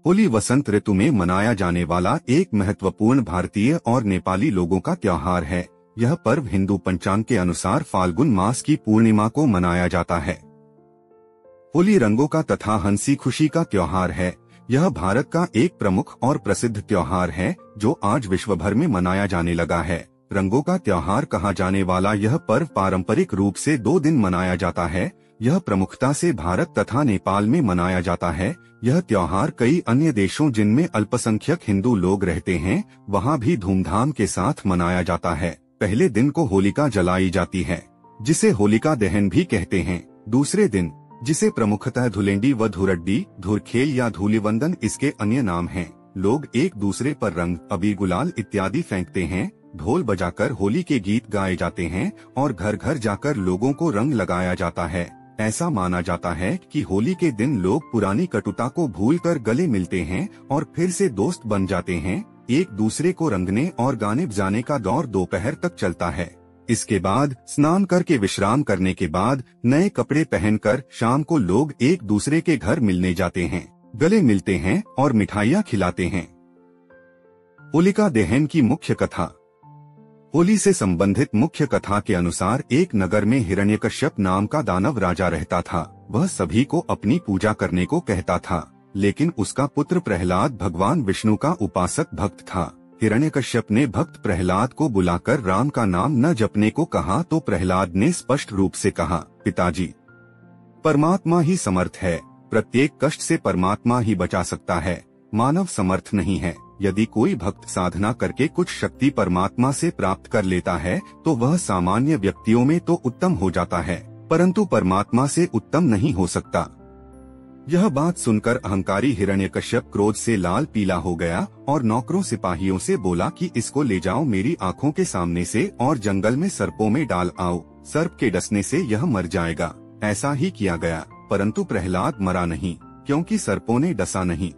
होली वसंत ऋतु में मनाया जाने वाला एक महत्वपूर्ण भारतीय और नेपाली लोगों का त्योहार है। यह पर्व हिंदू पंचांग के अनुसार फाल्गुन मास की पूर्णिमा को मनाया जाता है। होली रंगों का तथा हंसी खुशी का त्योहार है। यह भारत का एक प्रमुख और प्रसिद्ध त्योहार है जो आज विश्व भर में मनाया जाने लगा है। रंगों का त्योहार कहा जाने वाला यह पर्व पारंपरिक रूप से 2 दिन मनाया जाता है। यह प्रमुखता से भारत तथा नेपाल में मनाया जाता है। यह त्योहार कई अन्य देशों जिनमें अल्पसंख्यक हिंदू लोग रहते हैं वहां भी धूमधाम के साथ मनाया जाता है। पहले दिन को होलिका जलाई जाती है जिसे होलिका दहन भी कहते हैं। दूसरे दिन, जिसे प्रमुखतः धुलेंडी व धुरड्डी, धुरखेल या धूलिवंदन इसके अन्य नाम हैं, लोग एक दूसरे पर रंग, अबीर, गुलाल इत्यादि फेंकते हैं। ढोल बजाकर होली के गीत गाए जाते हैं और घर घर जाकर लोगों को रंग लगाया जाता है। ऐसा माना जाता है कि होली के दिन लोग पुरानी कटुता को भूलकर गले मिलते हैं और फिर से दोस्त बन जाते हैं। एक दूसरे को रंगने और गाने बजाने का दौर दोपहर तक चलता है। इसके बाद स्नान करके विश्राम करने के बाद नए कपड़े पहनकर शाम को लोग एक दूसरे के घर मिलने जाते हैं, गले मिलते हैं और मिठाइयाँ खिलाते हैं। होलिका दहन की मुख्य कथा। होली से संबंधित मुख्य कथा के अनुसार एक नगर में हिरण्यकश्यप नाम का दानव राजा रहता था। वह सभी को अपनी पूजा करने को कहता था, लेकिन उसका पुत्र प्रहलाद भगवान विष्णु का उपासक भक्त था। हिरण्यकश्यप ने भक्त प्रहलाद को बुलाकर राम का नाम न जपने को कहा तो प्रहलाद ने स्पष्ट रूप से कहा, पिताजी, परमात्मा ही समर्थ है। प्रत्येक कष्ट से परमात्मा ही बचा सकता है, मानव समर्थ नहीं है। यदि कोई भक्त साधना करके कुछ शक्ति परमात्मा से प्राप्त कर लेता है तो वह सामान्य व्यक्तियों में तो उत्तम हो जाता है, परंतु परमात्मा से उत्तम नहीं हो सकता। यह बात सुनकर अहंकारी हिरण्यकश्यप क्रोध से लाल पीला हो गया और नौकरों सिपाहियों से बोला कि इसको ले जाओ मेरी आंखों के सामने से और जंगल में सर्पों में डाल आओ। सर्प के डसने से यह मर जाएगा। ऐसा ही किया गया, परंतु प्रहलाद मरा नहीं क्योंकि सर्पों ने डसा नहीं।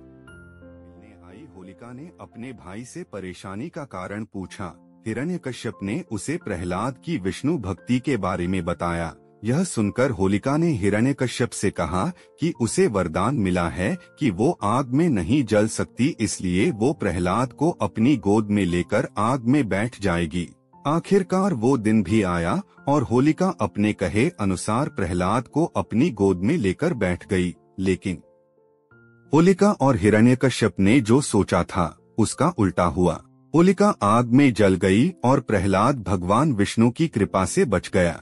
होलिका ने अपने भाई से परेशानी का कारण पूछा। हिरण्यकश्यप ने उसे प्रहलाद की विष्णु भक्ति के बारे में बताया। यह सुनकर होलिका ने हिरण्यकश्यप से कहा कि उसे वरदान मिला है कि वो आग में नहीं जल सकती, इसलिए वो प्रहलाद को अपनी गोद में लेकर आग में बैठ जाएगी। आखिरकार वो दिन भी आया और होलिका अपने कहे अनुसार प्रहलाद को अपनी गोद में लेकर बैठ गई। लेकिन होलिका और हिरण्यकश्यप ने जो सोचा था उसका उल्टा हुआ। होलिका आग में जल गई और प्रहलाद भगवान विष्णु की कृपा से बच गया।